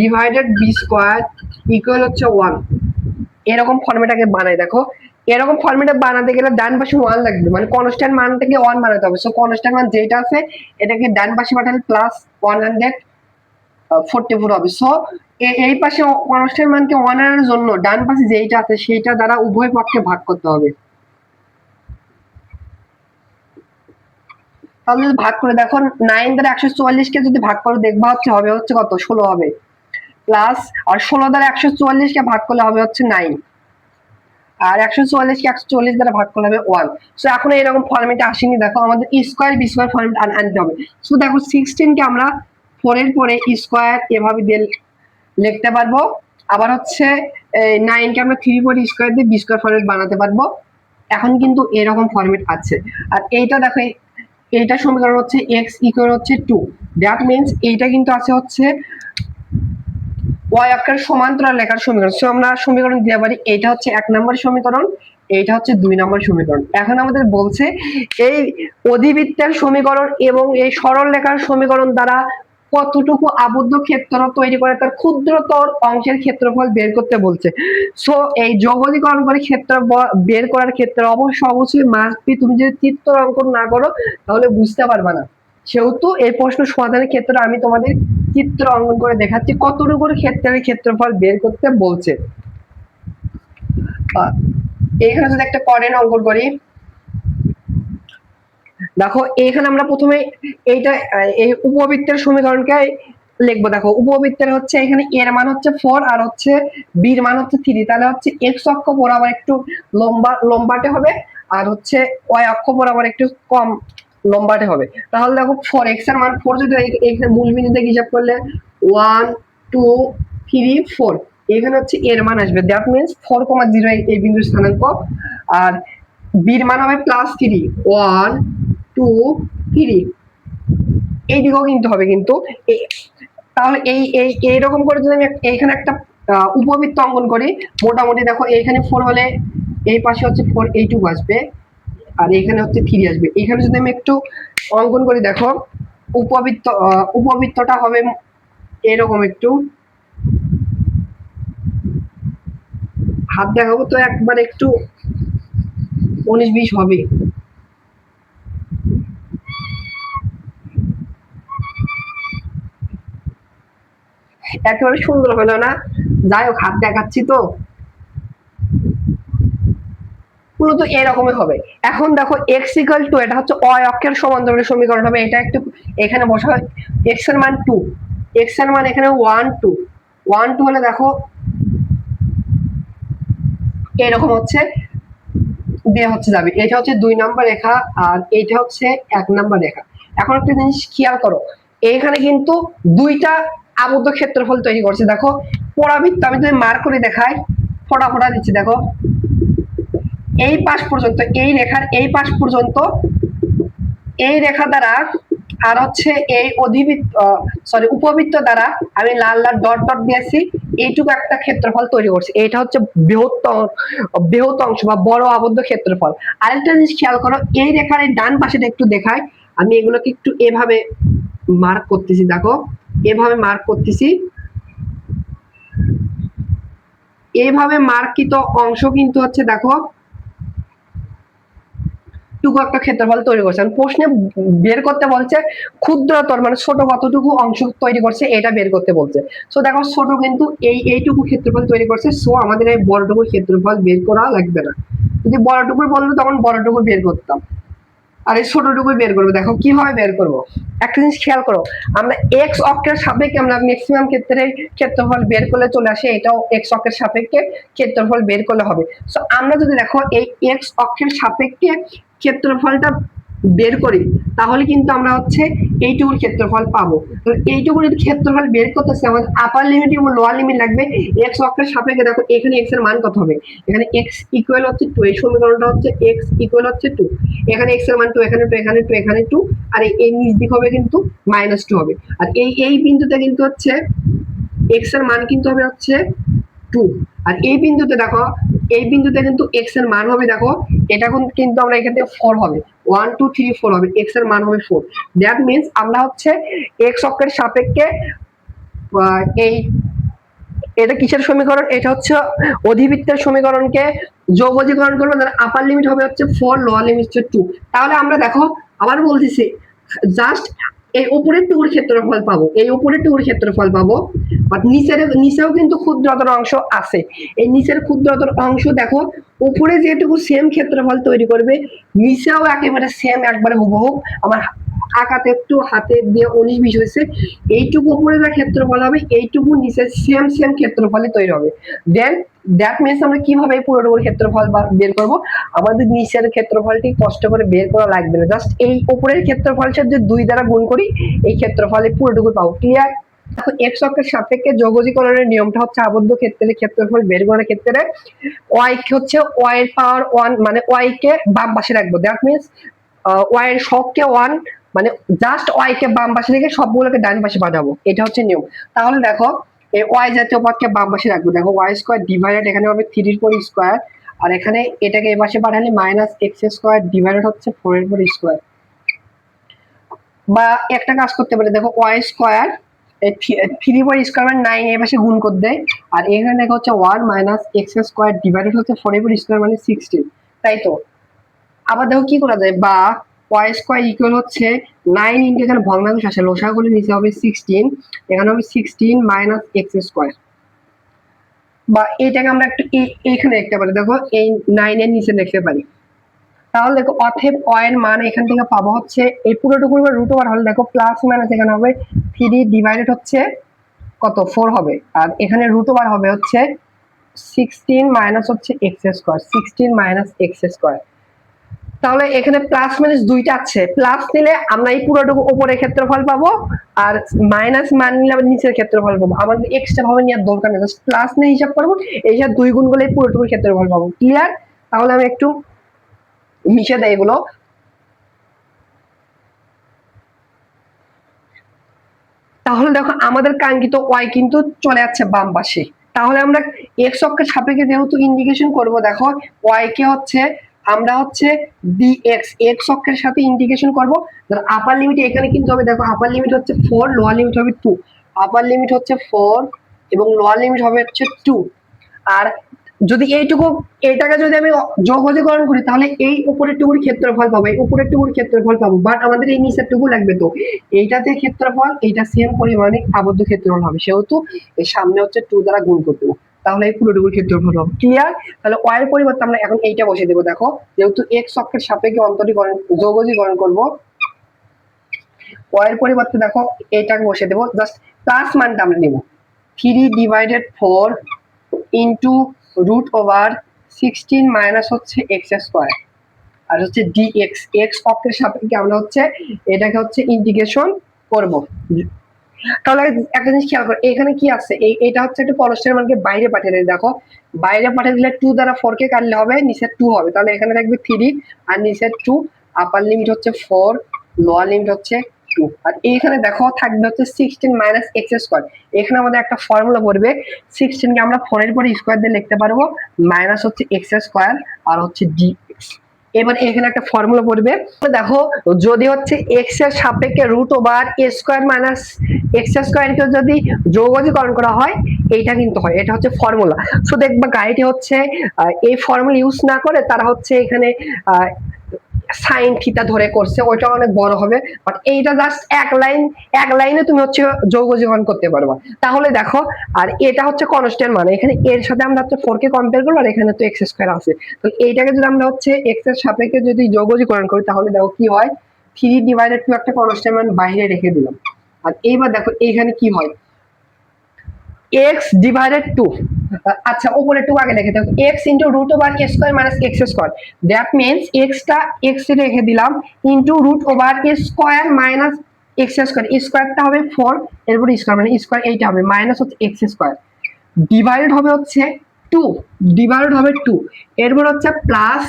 divided B square equal হচ্ছে 1। এরকম ফরম্যাটটাকে বানাই। দেখো এরকম ফরম্যাটে বানাতে গেলে ডান পাশে 1 লাগবে, মানে কনস্ট্যান্ট মানটাকে 1 বানাতে হবে। সো কনস্ট্যান্ট মান যেটা আছে এটাকে ডান পাশে পাঠালে প্লাস 144 হবে। সো এই পাশে কনস্ট্যান্ট মানকে 1 আনার জন্য ডান পাশে যেটা আছে সেইটা দ্বারা উভয় পক্ষে ভাগ করতে হবে। তাহলে যদি ভাগ করে দেখো 9 দ্বারা 144 কে যদি ভাগ করে দেখবা হচ্ছে হবে হচ্ছে কত 16 হবে, প্লাস আর 16 দ্বারা 144 কে ভাগ করলে হবে হচ্ছে 9, আর 144 কে 140 দ্বারা ভাগ করলে হবে 1। সো এখন এরকম ফরম্যাটে আসেনি। দেখো আমাদের ই স্কয়ার বি স্কয়ার ফরম্যাট আনতে হবে। সো দেখো 16 কে আমরা 4 এর পরে ই স্কয়ার এভাবে দিয়ে লিখতে পারবো, আবার হচ্ছে 9 কে আমরা 3 পরে স্কয়ার দিয়ে বি স্কয়ার ফরম্যাট বানাতে পারবো। এখন কিন্তু এরকম ফরম্যাট আছে। আর এইটা দেখো এইটা সমীকরণ হচ্ছে x ইকুয়াল হচ্ছে 2, দ্যাট মিন্স এইটা কিন্তু আছে হচ্ছে y অক্ষের সমান্তরাল রেখার সমীকরণ। সো আমরা সমীকরণ দিতে পারি, এইটা হচ্ছে 1 নম্বর সমীকরণ, এইটা হচ্ছে 2 নম্বর সমীকরণ। এখন আমাদের বলছে এই অধিবৃত্তের সমীকরণ এবং এই সরল রেখার সমীকরণ দ্বারা কতটুকু আবদ্ধ ক্ষেত্র তৈরি করে তার ক্ষুদ্রতর অংশের ক্ষেত্রফল বের করতে বলছে। সো এই যোগনীকরণ করে ক্ষেত্র বের করার ক্ষেত্রে অবশ্যই মাস্ট বি, তুমি যদি চিত্র অঙ্কন না করো তাহলে বুঝতে পারবে না। সেহেতু এই প্রশ্ন সমাধানের ক্ষেত্রে আমি তোমাদের চিত্র অঙ্কন করে দেখাচ্ছি কতটুকু ক্ষেত্রের ক্ষেত্রফল বের করতে বলছে। এখানে যদি একটা কর্ডেন অঙ্কন করি, দেখো এখানে আমরা প্রথমে এইটা এই উপবৃত্তের সমীকরণকে লিখবো। দেখো উপবৃত্তের হচ্ছে এখানে এর মান হচ্ছে 4 আর হচ্ছে বির মান হচ্ছে 3, তাহলে হচ্ছে এক্স অক্ষ বরাবর একটু লম্বাটে হবে আর হচ্ছে ওয়াই অক্ষ বরাবর একটু কম লম্বাটে হবে। তাহলে দেখো 4x এর মান 4 যদি এখানে মূল বিন্দুতে হিসাব করলে 1 2 3 4, এখানে হচ্ছে এর মান আসবে, দ্যাট মিন্স 4,0 এই বিন্দুর স্থানাঙ্ক। আর বির মান হবে +3 1 2 3, এই দিকেও কিন্তু হবে কিন্তু। তাহলে এইরকম করে যদি আমি এইখানে একটা উপবৃত্ত অঙ্কন করি, মোটামুটি দেখো এইখানে 4 হলে এই পাশে হচ্ছে 4 এইটুকু আসবে আর এখানে হচ্ছে 3 আসবে। এখানে যদি আমি একটু অঙ্কন করি, দেখো উপবৃত্তটা হবে এরকম, একটু হাত দেখাবো তো একবার একটু 19-20 হবে। একেবারে সুন্দর হলো না, যাই হোক হাত দেখাচ্ছি তো মূলত এরকমই হবে। এখন দেখো x ইকুয়াল টু, এটা হচ্ছে y অক্ষের সমান্তরাল সমীকরণ হবে। এটা একটু এখানে বসা হয়, x এর মান 2, x এর মান এখানে 1 2 1 2 হলে দেখো এরকম হচ্ছে দিয়ে হচ্ছে যাবে। এটা হচ্ছে 2 নম্বর রেখা আর এইটা হচ্ছে 1 নম্বর রেখা। এখন একটা জিনিস খেয়াল করো, এখানে কিন্তু দুইটা আবদ্ধ ক্ষেত্রফল তৈরি করছে। দেখো পরাবৃত্ত আমি যদি মার্ক করে দেখাই, ফোটা ফোটা দিচ্ছি, দেখো এই পাশ পর্যন্ত, এই রেখার এই পাশ পর্যন্ত এই রেখা দ্বারা আর হচ্ছে এই উপবৃত্ত দ্বারা আমি লাল লাল ডট ডট দিয়েছি, এইটুকু একটা ক্ষেত্রফল তৈরি করছে। এটা হচ্ছে বৃহৎ অংশ বা বড় আবদ্ধ ক্ষেত্রফল। আরেকটা জিনিস খেয়াল করো, এই রেখার এই ডান পাশেটা একটু দেখায়, আমি এগুলোকে একটু এভাবে মার্ক করতেছি। দেখো এভাবে মার্ক করতেছি, এইভাবে মার্কিত অংশ কিন্তু হচ্ছে দেখো টুকু একটা ক্ষেত্রফল তৈরি করছে। প্রশ্নে বের করতে বলছে ক্ষুদ্রতর মানে ছোট কতটুকু অংশ তৈরি করছে এটা বের করতে বলছে। সো দেখো ছোট কিন্তু এইটুকু ক্ষেত্রফল তৈরি করছে। সো আমাদের এই বড়টুকু ক্ষেত্রফল বের করা লাগবে না। যদি বড়টুকুর বলতো তখন বড়টুকু বের করতাম, আর এই ছোটটুকুই বের করবো। দেখো কিভাবে বের করবো, একটা জিনিস খেয়াল করো, আমরা এক্স অক্ষের সাপেক্ষে আমরা ম্যাক্সিমাম ক্ষেত্রে ক্ষেত্রফল বের করলে চলে আসে, এটাও এক্স অক্ষের সাপেক্ষে ক্ষেত্রফল বের করলে হবে। সো আমরা যদি দেখো এই এক্স অক্ষের সাপেক্ষে ক্ষেত্রফলটা বের করি তাহলে কিন্তু আমরা হচ্ছে এইটুকুর ক্ষেত্রফল পাবো। তো এইটুকুর ক্ষেত্রফল বের করতেছে আমাদের আপার লিমিট এবং লোয়ার লিমিট লাগবে। এক্স অক্ষের সাপেক্ষে দেখো এখানে এক্স এর মান কত হবে, এখানে এক্স ইকুয়াল হচ্ছে 2, এই সমীকরণটা হচ্ছে এক্স ইকুয়াল হচ্ছে 2, এখানে এক্স এর মান 2, এখানে 2, এখানে 2, এখানে 2, আর এই নিচ দিক হবে কিন্তু -2 হবে। আর এই বিন্দুতে কিন্তু হচ্ছে এক্স এর মান কিন্তু হবে হচ্ছে 2, আর এই বিন্দুতে দেখো এই বিন্দুতে কিন্তু এক্স এর মান হবে, দেখো এটা কিন্তু আমরা এখান থেকে 4 হবে, 1 2 3 4 হবে, এক্স এর মান হবে 4। দ্যাট মিন্স আমরা হচ্ছে এক্স অক্ষের সাপেক্ষে এই এটা কিসের সমীকরণ, এটা হচ্ছে অধিবৃত্তের সমীকরণকে যৌগজীকরণ করবো, তার আপার লিমিট হবে হচ্ছে 4, লোয়ার লিমিট হচ্ছে 2। তাহলে আমরা দেখো আবার বলতেছি জাস্ট এই উপরের টুকুর ক্ষেত্রফল পাবো, এই উপরের টুকুর ক্ষেত্রফল পাবো, বাট নিচেও কিন্তু ক্ষুদ্রতর অংশ আছে। এই নিচের ক্ষুদ্রতর অংশ দেখো উপরে যেটুকু সেম ক্ষেত্রফল তৈরি করবে, নিচেও একেবারে সেম একবারে হুবহু। আমার আঁকাতে একটু হাতে দিয়ে 19-20 হয়েছে, এইটুকু উপরে যা ক্ষেত্রফল হবে এইটুকু নিচে সেম ক্ষেত্রফলে তৈরি হবে। দেন দ্যাট মিনস আমরা কিভাবে পুরোটুকুর ক্ষেত্রফল বের করব, আমাদের নিচের ক্ষেত্রফলটি কষ্ট করে বের করা লাগবে না, জাস্ট এই উপরের ক্ষেত্রফলের সাথে 2 দ্বারা গুণ করি এই ক্ষেত্রফলে পুরোটুকু পাবো। ক্লিয়ার? দেখো এক্স অক্ষের সাপেক্ষে যৌগজীকরণের নিয়মটা হচ্ছে আবদ্ধ ক্ষেত্রে ক্ষেত্রফল বের করার ক্ষেত্রে ওয়াই হচ্ছে ওয়াই এর পাওয়ার 1, মানে ওয়াই কে বাম পাশে রাখবো। দ্যাট মিনস ওয়াই এর শখকে 1, মানে জাস্ট ওয়াই কে বাম পাশে রেখে সবগুলোকে ডান পাশে পাঠাবো, এটা হচ্ছে নিয়ম। তাহলে দেখো এই ওয়াই জাতীয় পদকে বাম পাশে রাখবো, দেখো ওয়াই স্কয়ার ডিভাইডেড এখানে হবে 3 এর উপর স্কয়ার, আর এখানে এটাকে এই পাশে পাঠালে -x স্কয়ার ডিভাইডেড হচ্ছে 4 এর উপর স্কয়ার। বা একটা কাজ করতে পারে, দেখো ওয়াই স্কয়ার 3 উপর স্কয়ার মানে 9 এই পাশে গুণ করে দেয়, আর এখানে দেখো হচ্ছে 1 - x স্কয়ার ডিভাইডেড হচ্ছে 4 এর উপর স্কয়ার মানে 16, তাই তো? আবার দেখো কি করা যায়, বা ওয়াই স্কয়ার ইকুয়াল হচ্ছে 9 ইনটু এখানে ভগ্নাংশ আসে লসাগু করলে নিচে হবে 16, এখানে হবে 16 - x স্কয়ার। বা এটাকে আমরা একটু এখানে লিখতে পারি, দেখো এই 9 এর নিচে লিখতে পারি। তাহলে দেখো অতএব y এর মান এখান থেকে পাবো হচ্ছে এই পুরোটুকুর উপর রুট ওভার হলে দেখো প্লাস মাইনাস এখানে হবে 3 ডিভাইডেড হচ্ছে কত 4 হবে, আর এখানে রুট ওভার হবে হচ্ছে 16 মাইনাস হচ্ছে x স্কয়ার, 16 - x স্কয়ার। তাহলে এখানে প্লাস মাইনাস দুইটা আছে, প্লাস নিলে আমরা এই পুরোটুকু উপরের ক্ষেত্রফল পাবো, আর মাইনাস মান নিলে আমরা নিচের ক্ষেত্রফল পাবো। আমাদের এক্সট্রা ভাবে নেওয়ার দরকার নেই, জাস্ট প্লাস নিয়ে হিসাব করবো, এই হিসাব 2 গুণ করলে পুরোটুকুর ক্ষেত্রফল পাবো। ক্লিয়ার? তাহলে আমি একটু মিশে দেয় এগুলো। তাহলে দেখো আমাদের কাঙ্ক্ষিত ওয়াই কিন্তু চলে যাচ্ছে বাম পাশে। তাহলে আমরা এক্স অক্ষের সাপেক্ষে যেহেতু ইন্টিগ্রেশন করব, দেখো ওয়াই কে হচ্ছে আমরা হচ্ছে dx এক্স অক্ষের সাথে ইন্টিগ্রেশন করব। আপার লিমিট এখানে কিন্তু হবে, দেখো আপার লিমিট হচ্ছে 4, লোয়ার লিমিট হবে 2, আপার লিমিট হচ্ছে 4 এবং লোয়ার লিমিট হবে হচ্ছে 2। আর যদি এটাকে যদি আমি যোগজীকরণ করি তাহলে এই উপরের টুকুর ক্ষেত্রফল পাবো, এই উপরের টুকুর ক্ষেত্রফল পাবো, বাট আমাদের এই নিচের টুকু লাগবে। তো এইটাতে ক্ষেত্রফল এইটা সেম পরিমাণে আবদ্ধ ক্ষেত্রফল হবে, সেহেতু এই সামনে হচ্ছে 2 দ্বারা গুণ করতে হবে, তাহলে এই পুরোটুকুর ক্ষেত্রফল হবে। ক্লিয়ার? তাহলে y এর পরিবর্তে আমরা এখন এইটা বসিয়ে দেবো। দেখো যেহেতু x অক্ষের সাপেক্ষে অন্তরীকরণ যোগজীকরণ করব, y এর পরিবর্তে দেখো এইটাকে বসিয়ে দেবো, জাস্ট প্লাস মানটা আমরা নেব 3 divided 4 into root over 16 minus হচ্ছে x স্কয়ার, আর হচ্ছে dx x অক্ষের সাপেক্ষে আমরা হচ্ছে এটাকে হচ্ছে ইন্টিগ্রেশন করব। তাহলে একটা জিনিস খেয়াল করো, এখানে কি আছে, এটা হচ্ছে একটা কনস্ট্যান্ট মানকে বাইরে পাঠিয়ে দেয়। দেখো বাইরে পাঠিয়ে দিলে 2 দ্বারা 4 কে কাটলে হবে নিচে 2 হবে, তাহলে এখানে থাকবে 3 আর নিচে 2, আপার লিমিট হচ্ছে 4, লোয়ার লিমিট হচ্ছে 2, আর এইখানে দেখো থাকবে হচ্ছে 16 - x স্কয়ার। এখানে আমাদের একটা ফর্মুলা পড়বে, 16 কে আমরা 4 এর পরে স্কয়ার দিয়ে লিখতে পারবো, মাইনাস হচ্ছে x স্কয়ার আর হচ্ছে dx। এবার এখানে একটা ফর্মুলা পড়বে, দেখো যদি হচ্ছে x এর সাপেক্ষে root over a square minus x square কে যদি যৌগজীকরণ করা হয় এইটা কিন্তু হয়, এটা হচ্ছে ফর্মুলা। সো দেখবা গাইডে হচ্ছে এই ফর্মুলা ইউজ না করে তারা হচ্ছে এখানে সাইন থিটা ধরে করছে, ওইটা অনেক বড় হবে, বাট এইটা জাস্ট এক লাইনে তুমি হচ্ছে যৌগজীকরণ করতে পারবা। তাহলে দেখো আর এটা হচ্ছে কনস্ট্যান্ট, মানে এখানে এর সাথে আমরা হচ্ছে 4 কে কম্পেয়ার করব, আর এখানে তো x স্কয়ার আছে, তো এইটাকে যদি আমরা হচ্ছে x এর সাপেক্ষে যদি যৌগজীকরণ করি তাহলে দেখো কি হয়, 3 ডিভাইডেড 2 একটা কনস্ট্যান্ট মান বাইরে রেখে দিলাম, আর এইবার দেখো এইখানে কি হয়, x ডিভাইডেড 2 আচ্ছা উপরে টু আগে লিখে দাও, X into root over A square minus X square, that means এক্সটা এক্স রেখে দিলাম into root over A square minus X square, স্কোয়ারটা হবে 4, এরপর স্কোয়ার মানে স্কোয়ার এইটা হবে মাইনাস হচ্ছে এক্স স্কোয়ার, ডিভাইডেড হবে হচ্ছে 2, ডিভাইডেড হবে 2, এরপর হচ্ছে প্লাস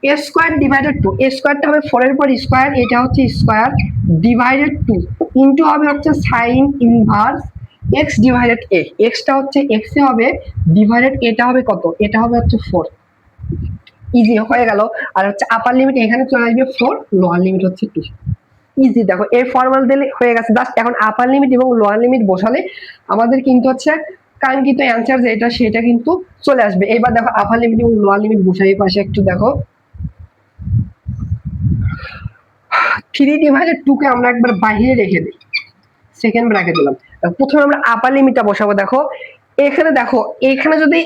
এ স্কোয়ার ডিভাইডেড 2, এ স্কোয়ারটা হবে 4 এর পর স্কোয়ার, এটা হচ্ছে স্কোয়ার ডিভাইডেড 2 ইনটু হবে হচ্ছে sign inverse x divided a, xটা হচ্ছে x এ হবে ডিভাইডেড এটা হবে কত, এটা হবে হচ্ছে 4, ইজি হয়ে গেল। আর হচ্ছে আপার লিমিট এখানে চলে আসবে 4, লোয়ার লিমিট হচ্ছে 2, ইজি। দেখো এই ফর্মুলা দিলে হয়ে গেছে, জাস্ট এখন আপার লিমিট এবং লোয়ার লিমিট বসালে আমাদের কিন্তু হচ্ছে কাঙ্ক্ষিত অ্যান্সার যেটা সেটা কিন্তু চলে আসবে। এবার দেখো আপার লিমিট এবং লোয়ার লিমিট বসাই, পাশে একটু দেখো 3 ডিভাইডেড 2 কে আমরা একবার বাইরে রেখে দিই, সেকেন্ড ব্র্যাকেট দিলাম। প্রথমে আমরা আপার লিমিটটা বসাবো। দেখো এখানে দেখো, এখানে যদি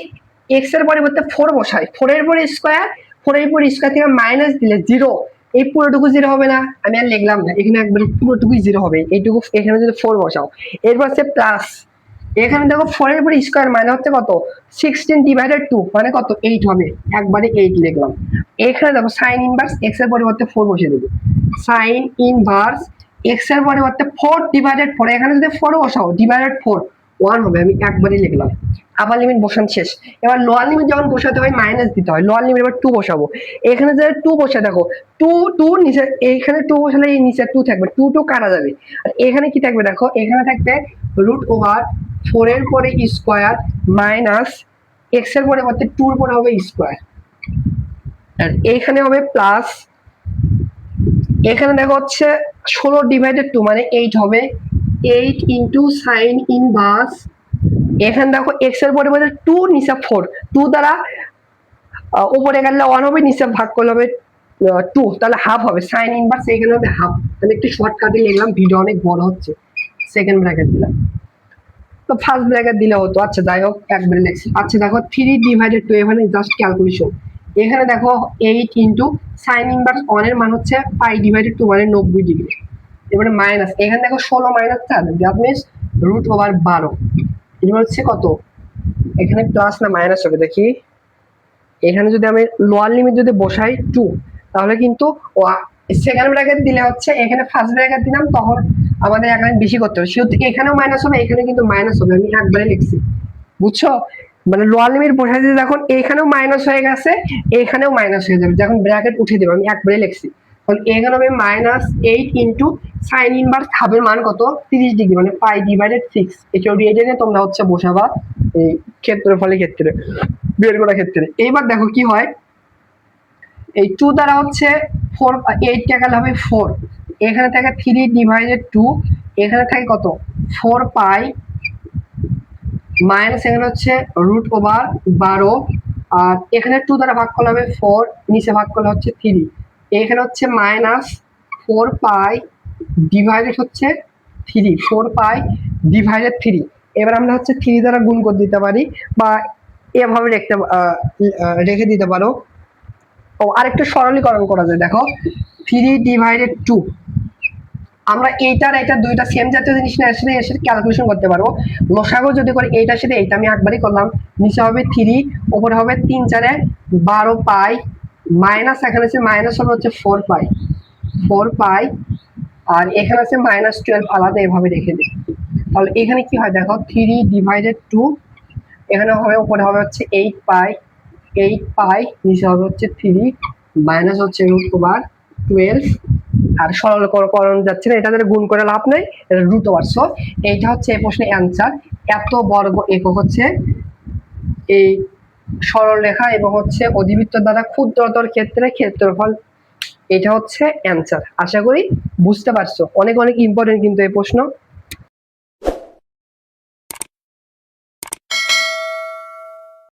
x এর পরিবর্তে 4 বসাই, 4 এর পরে স্কয়ার, 4 এর পরে স্কয়ার থেকে মাইনাস দিলে 0, এই পুরোটুকু 0 হবে না, আমি আর লিখলাম না, এখানে একবার পুরোটুকুই 0 হবে, এইটুকু এখানে যদি 4 বসাও, এরপর হচ্ছে প্লাস, এখানে দেখো 4 এর পরে স্কয়ার মানে হচ্ছে কত 16 ডিভাইডেড 2 মানে কত 8 হবে, একবারে 8 লিখলাম। এখানে দেখো সাইন ইনভার্স x এর পরিবর্তে 4 বসিয়ে দেব, সাইন ইনভার্স x এর পরিবর্তে 4 ডিভাইডেড 4, এখানে যদি 4 বসাও ডিভাইডেড 4 1 হবে, আমি একবারই লিখলাম। আপার লিমিট বসান শেষ। এবার লোয়ার লিমিট যখন বসাতে হয় মাইনাস দিতে হয়, লোয়ার লিমিট এবার 2 বসাবো, এখানে যে 2 বসে দেখো 2 2 নিচে, এইখানে 2 বসালে এই নিচে 2 থাকবে, 2 2 কাটা যাবে, আর এখানে কি থাকবে দেখো, এখানে থাকবে রুট ওভার 4 এর পরে স্কয়ার মাইনাস x এর পরিবর্তে 2 এর পরে হবে স্কয়ার, আর এইখানে হবে প্লাস, এখানে দেখো হচ্ছে 16 ডিভাইডেড 2 মানে 8 হবে, 8 ইনটু সাইন ইনভার্স, এখানে দেখো x এর পরিবর্তে 2 নিচে 4, 2 দ্বারা উপরে গেলে 1 হবে, নিচে ভাগ করলে হবে 2, তাহলে হাফ হবে, সাইন ইনভার্স এখানে হবে হাফ, তাহলে একটু শর্টকাটে লিখলাম, ভিডিও অনেক বড় হচ্ছে, সেকেন্ড ব্র্যাকেট দিলাম, তো ফার্স্ট ব্র্যাকেট দিলে হতো। আচ্ছা যাই হোক একবারে লিখছি। আচ্ছা দেখো 3 ডিভাইডেড 2, এখানে জাস্ট ক্যালকুলেশন, এখানে দেখো 8 ইনটু সাইন ইনভার্স 1 এর মান হচ্ছে পাই ডিভাইডেড 2 মানে 90 ডিগ্রি, এবারে মাইনাস, এখানে দেখো 16 minus 4 that means root over 12, এবার হচ্ছে কত, এখানে প্লাস না মাইনাস হবে দেখি, এখানে যদি আমি লোয়ার লিমিট যদি বসাই 2, তাহলে কিন্তু সেকেন্ড ব্র্যাকেট দিলে হচ্ছে, এখানে ফার্স্ট ব্র্যাকেট দিলাম তখন আমাদের এক লাইন বেশি করতে হবে, সেহেতু এখানেও মাইনাস হবে, এখানে কিন্তু মাইনাস হবে, আমি একবারে লিখছি, বুঝছো? মানে লোয়ার লিমিট বসাই দিলে যখন এখানেও মাইনাস হয়ে গেছে, এখানেও মাইনাস হয়ে যাবে, যখন ব্র্যাকেট উঠে দেবো আমি একবারে লিখছি, তাহলে এখানে হবে মাইনাস 8 ইনটু সাইন ইনভার্স হাফের মান কত 30 ডিগ্রি মানে পাই ডিভাইডেড 6, এটা রিয়েজনে তোমরা হচ্ছে বসাবা এই ক্ষেত্রফলের ক্ষেত্রে বের করার ক্ষেত্রে। এইবার দেখো কি হয়, এই 2 দ্বারা হচ্ছে 4 8 টাকা হবে 4, এখানে থাকে 3 ডিভাইডেড 2, এখানে থাকে কত 4 পাই মাইনাস, এখানে হচ্ছে রুট ওভার 12, আর এখানে 2 দ্বারা ভাগ করলে হবে 4, নিচে ভাগ করলে হচ্ছে 3, এখানে হচ্ছে মাইনাস 4 পাই ডিভাইডেড হচ্ছে 3, 4 পাই ডিভাইডেড 3, এবার আমরা হচ্ছে 3 দ্বারা গুণ করে দিতে পারি বা এভাবে রেখে দিতে পারো। ও আরেকটু সরলীকরণ করা যায়, দেখো 3 ডিভাইডেড 2, আমরা এইটার এটা দুইটা সেম জাতীয় জিনিস না আসলে এসে ক্যালকুলেশন করতে পারবো, লসাগু যদি করে এইটার সাথে এইটা আমি একবারই করলাম, নিচে হবে 3, উপরে হবে 3 4 12 পাই মাইনাস, এখানে আছে মাইনাস হবে হচ্ছে 4 পাই, 4 পাই, আর এখানে আছে মাইনাস 12, আলাদা এভাবে রেখে দিই, তাহলে এখানে কি হয় দেখো 3 ডিভাইডেড 2, এখানে হবে উপরে হবে হচ্ছে 8 পাই, 8 পাই নিচে হবে হচ্ছে 3 মাইনাস হচ্ছে রুট ওভার 12, আর সরলকরণ যাচ্ছে না, এটা দ্বারা গুণ করে লাভ নেই, এটা রুট ওভার, সো এইটা হচ্ছে এই প্রশ্নের অ্যান্সার, এত বর্গ একক হচ্ছে এই সরল রেখা এবং হচ্ছে অধিবৃত্ত দ্বারা ক্ষুদ্রতর ক্ষেত্রে ক্ষেত্রফল, এটা হচ্ছে অ্যান্সার। আশা করি বুঝতে পারছো, অনেক অনেক ইম্পর্টেন্ট কিন্তু এই প্রশ্ন।